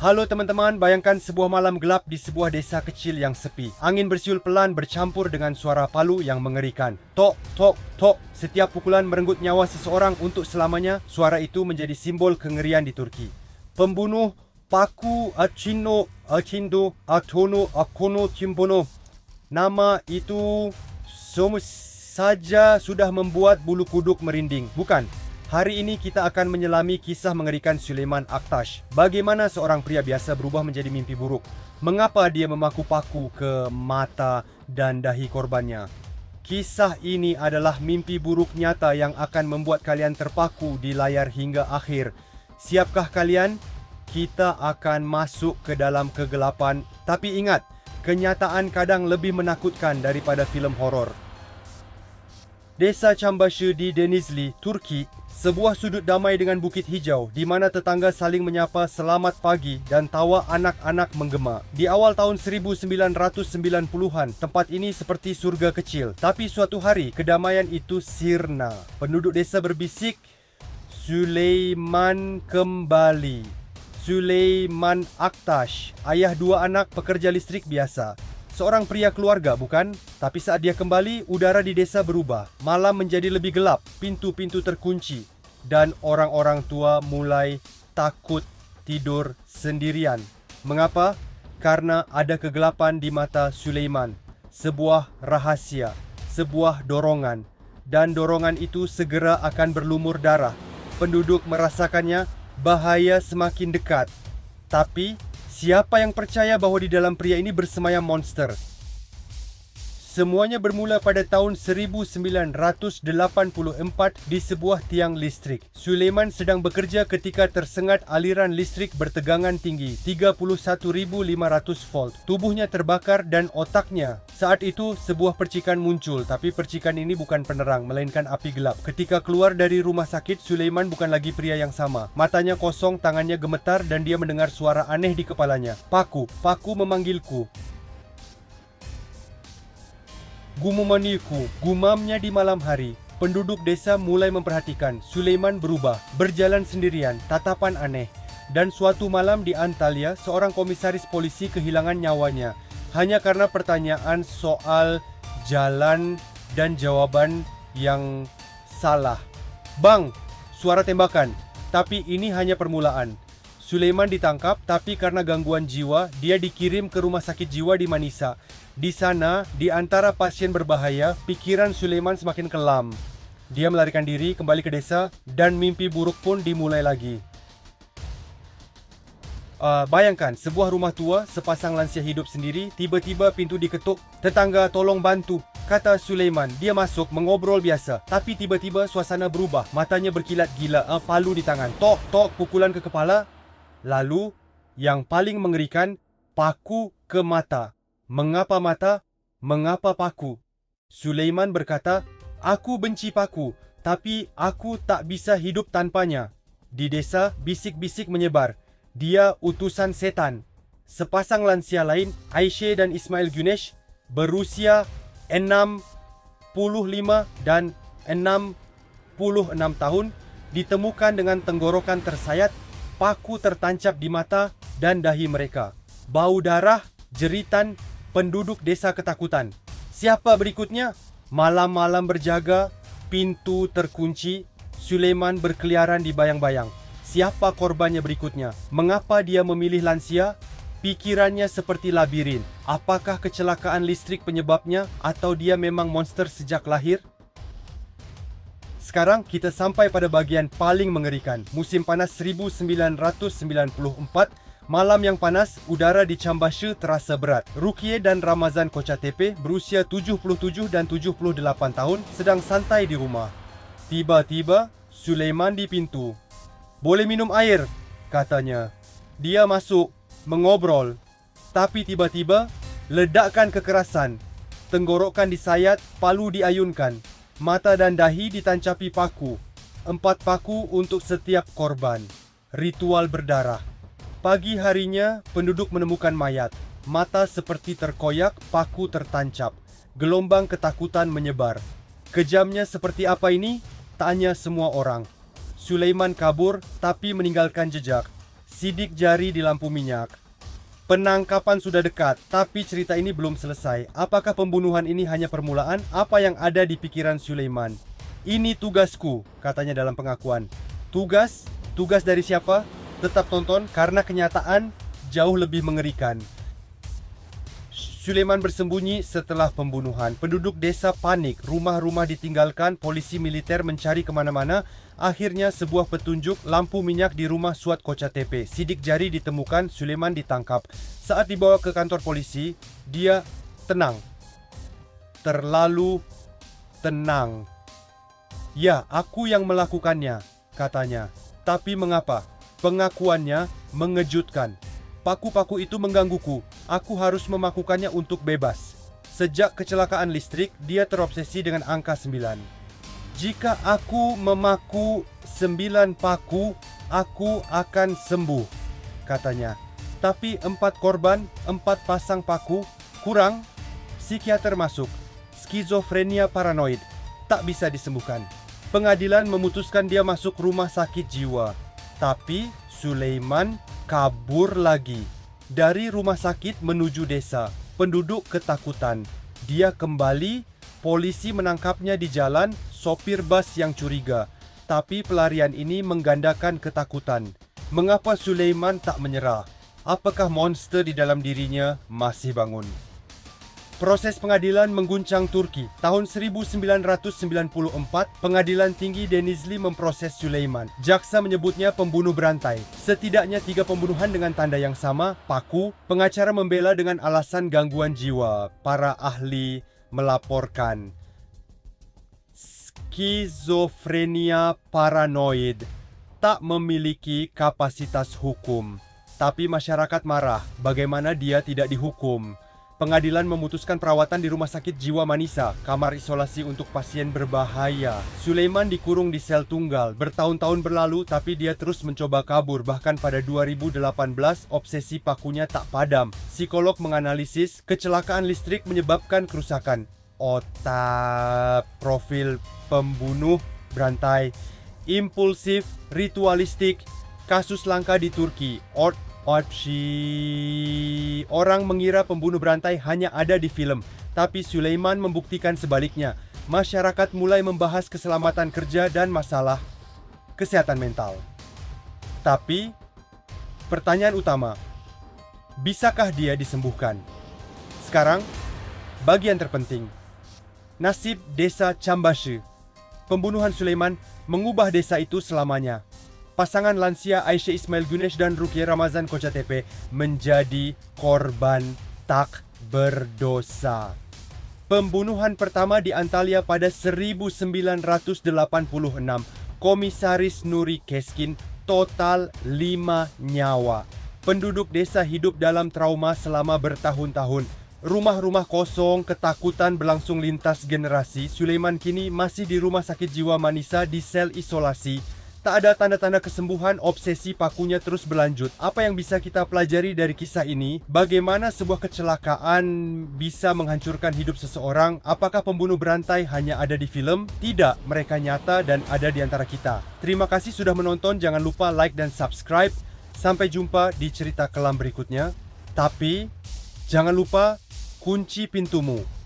Halo teman-teman, bayangkan sebuah malam gelap di sebuah desa kecil yang sepi. Angin bersiul pelan bercampur dengan suara palu yang mengerikan. Tok, tok, tok. Setiap pukulan merenggut nyawa seseorang untuk selamanya. Suara itu menjadi simbol kengerian di Turki. Pembunuh Paku Acino Acindo Atono Akono Cimbono. Nama itu saja sudah membuat bulu kuduk merinding, bukan? Hari ini kita akan menyelami kisah mengerikan Süleyman Aktaş. Bagaimana seorang pria biasa berubah menjadi mimpi buruk? Mengapa dia memaku paku ke mata dan dahi korbannya? Kisah ini adalah mimpi buruk nyata yang akan membuat kalian terpaku di layar hingga akhir. Siapkah kalian? Kita akan masuk ke dalam kegelapan. Tapi ingat, kenyataan kadang lebih menakutkan daripada filem horor. Desa Çambaşı di Denizli, Turki, sebuah sudut damai dengan bukit hijau di mana tetangga saling menyapa selamat pagi dan tawa anak-anak menggema. Di awal tahun 1990-an, tempat ini seperti surga kecil. Tapi suatu hari, kedamaian itu sirna. Penduduk desa berbisik, Süleyman kembali. Süleyman Aktaş, ayah dua anak pekerja listrik biasa. Seorang pria keluarga, bukan? Tapi saat dia kembali, udara di desa berubah. Malam menjadi lebih gelap, pintu-pintu terkunci, dan orang-orang tua mulai takut tidur sendirian. Mengapa? Karena ada kegelapan di mata Süleyman. Sebuah rahasia, sebuah dorongan. Dan dorongan itu segera akan berlumur darah. Penduduk merasakannya, bahaya semakin dekat. Tapi siapa yang percaya bahwa di dalam pria ini bersemayam monster? Semuanya bermula pada tahun 1984 di sebuah tiang listrik. Süleyman sedang bekerja ketika tersengat aliran listrik bertegangan tinggi 31.500 volt. Tubuhnya terbakar dan otaknya. Saat itu sebuah percikan muncul, tapi percikan ini bukan penerang, melainkan api gelap. Ketika keluar dari rumah sakit, Süleyman bukan lagi pria yang sama. Matanya kosong, tangannya gemetar dan dia mendengar suara aneh di kepalanya. Paku, paku memanggilku. Gumumaniku, gumamnya di malam hari. Penduduk desa mulai memperhatikan. Süleyman berubah, berjalan sendirian, tatapan aneh. Dan suatu malam di Antalya, seorang komisaris polisi kehilangan nyawanya hanya karena pertanyaan soal jalan dan jawaban yang salah. Bang, suara tembakan. Tapi ini hanya permulaan. Süleyman ditangkap, tapi karena gangguan jiwa, dia dikirim ke rumah sakit jiwa di Manisa. Di sana, di antara pasien berbahaya, pikiran Süleyman semakin kelam. Dia melarikan diri kembali ke desa dan mimpi buruk pun dimulai lagi. Bayangkan, sebuah rumah tua, sepasang lansia hidup sendiri, tiba-tiba pintu diketuk. Tetangga, tolong bantu, kata Süleyman. Dia masuk, mengobrol biasa. Tapi tiba-tiba suasana berubah. Matanya berkilat gila, palu di tangan. Tok, tok, pukulan ke kepala. Lalu, yang paling mengerikan, paku ke mata. Mengapa mata? Mengapa paku? Süleyman berkata, aku benci paku, tapi aku tak bisa hidup tanpanya. Di desa, bisik-bisik menyebar. Dia utusan setan. Sepasang lansia lain, Ayşe dan Ismail Güneş, berusia 65 dan 66 tahun, ditemukan dengan tenggorokan tersayat, paku tertancap di mata dan dahi mereka. Bau darah, jeritan, penduduk desa ketakutan. Siapa berikutnya? Malam-malam berjaga, pintu terkunci, Süleyman berkeliaran di bayang-bayang. Siapa korbannya berikutnya? Mengapa dia memilih lansia? Pikirannya seperti labirin. Apakah kecelakaan listrik penyebabnya atau dia memang monster sejak lahir? Sekarang kita sampai pada bagian paling mengerikan. Musim panas 1994. Malam yang panas, udara di Çambaşı terasa berat. Rukiye dan Ramazan Kocatepe berusia 77 dan 78 tahun sedang santai di rumah. Tiba-tiba, Süleyman di pintu. Boleh minum air, katanya. Dia masuk, mengobrol. Tapi tiba-tiba, ledakan kekerasan. Tenggorokan disayat, palu diayunkan. Mata dan dahi ditancapi paku. 4 paku untuk setiap korban. Ritual berdarah. Pagi harinya, penduduk menemukan mayat. Mata seperti terkoyak, paku tertancap. Gelombang ketakutan menyebar. Kejamnya seperti apa ini? Tanya semua orang. Süleyman kabur, tapi meninggalkan jejak. sidik jari di lampu minyak. Penangkapan sudah dekat, tapi cerita ini belum selesai. Apakah pembunuhan ini hanya permulaan? Apa yang ada di pikiran Sulaiman? Ini tugasku, katanya dalam pengakuan. Tugas? Tugas dari siapa? Tetap tonton karena kenyataan jauh lebih mengerikan. Sulaiman bersembunyi setelah pembunuhan. Penduduk desa panik, rumah-rumah ditinggalkan, polisi militer mencari kemana-mana. Akhirnya sebuah petunjuk lampu minyak di rumah Suat Koca Tepe. Sidik jari ditemukan, Sulaiman ditangkap. Saat dibawa ke kantor polisi, dia tenang. Terlalu tenang. Ya, aku yang melakukannya, katanya. Tapi mengapa? Pengakuannya mengejutkan. Paku-paku itu menggangguku. Aku harus memakukannya untuk bebas. Sejak kecelakaan listrik, dia terobsesi dengan angka 9. Jika aku memaku 9 paku, aku akan sembuh, katanya. Tapi 4 korban, 4 pasang paku, kurang. Psikiater masuk. Skizofrenia paranoid. Tak bisa disembuhkan. Pengadilan memutuskan dia masuk rumah sakit jiwa. Tapi Sulaiman kabur lagi. Dari rumah sakit menuju desa. Penduduk ketakutan. Dia kembali, polisi menangkapnya di jalan, sopir bus yang curiga. Tapi pelarian ini menggandakan ketakutan. Mengapa Sulaiman tak menyerah? Apakah monster di dalam dirinya masih bangun? Proses pengadilan mengguncang Turki. Tahun 1994, Pengadilan Tinggi Denizli memproses Sulaiman. Jaksa menyebutnya pembunuh berantai. Setidaknya 3 pembunuhan dengan tanda yang sama, paku. Pengacara membela dengan alasan gangguan jiwa. Para ahli melaporkan skizofrenia paranoid, tak memiliki kapasitas hukum. Tapi masyarakat marah bagaimana dia tidak dihukum. Pengadilan memutuskan perawatan di Rumah Sakit Jiwa Manisa, kamar isolasi untuk pasien berbahaya. Sulaiman dikurung di sel tunggal. Bertahun-tahun berlalu, tapi dia terus mencoba kabur. Bahkan pada 2018, obsesi pakunya tak padam. Psikolog menganalisis kecelakaan listrik menyebabkan kerusakan otak, profil pembunuh berantai, impulsif, ritualistik, kasus langka di Turki, orang mengira pembunuh berantai hanya ada di film, tapi Sulaiman membuktikan sebaliknya. Masyarakat mulai membahas keselamatan kerja dan masalah kesehatan mental. Tapi, pertanyaan utama, bisakah dia disembuhkan? Sekarang, bagian terpenting. Nasib desa Cambaşı. Pembunuhan Sulaiman mengubah desa itu selamanya. Pasangan lansia Aisyah Ismail Güneş dan Rukiye Ramazan Koca Tepe menjadi korban tak berdosa. Pembunuhan pertama di Antalya pada 1986. Komisaris Nuri Keskin, total 5 nyawa. Penduduk desa hidup dalam trauma selama bertahun-tahun. Rumah-rumah kosong, ketakutan berlangsung lintas generasi. Sulaiman kini masih di Rumah Sakit Jiwa Manisa di sel isolasi. Tak ada tanda-tanda kesembuhan, obsesi pakunya terus berlanjut. Apa yang bisa kita pelajari dari kisah ini? Bagaimana sebuah kecelakaan bisa menghancurkan hidup seseorang? Apakah pembunuh berantai hanya ada di film? Tidak, mereka nyata dan ada di antara kita. Terima kasih sudah menonton, jangan lupa like dan subscribe. Sampai jumpa di cerita kelam berikutnya. Tapi, jangan lupa kunci pintumu.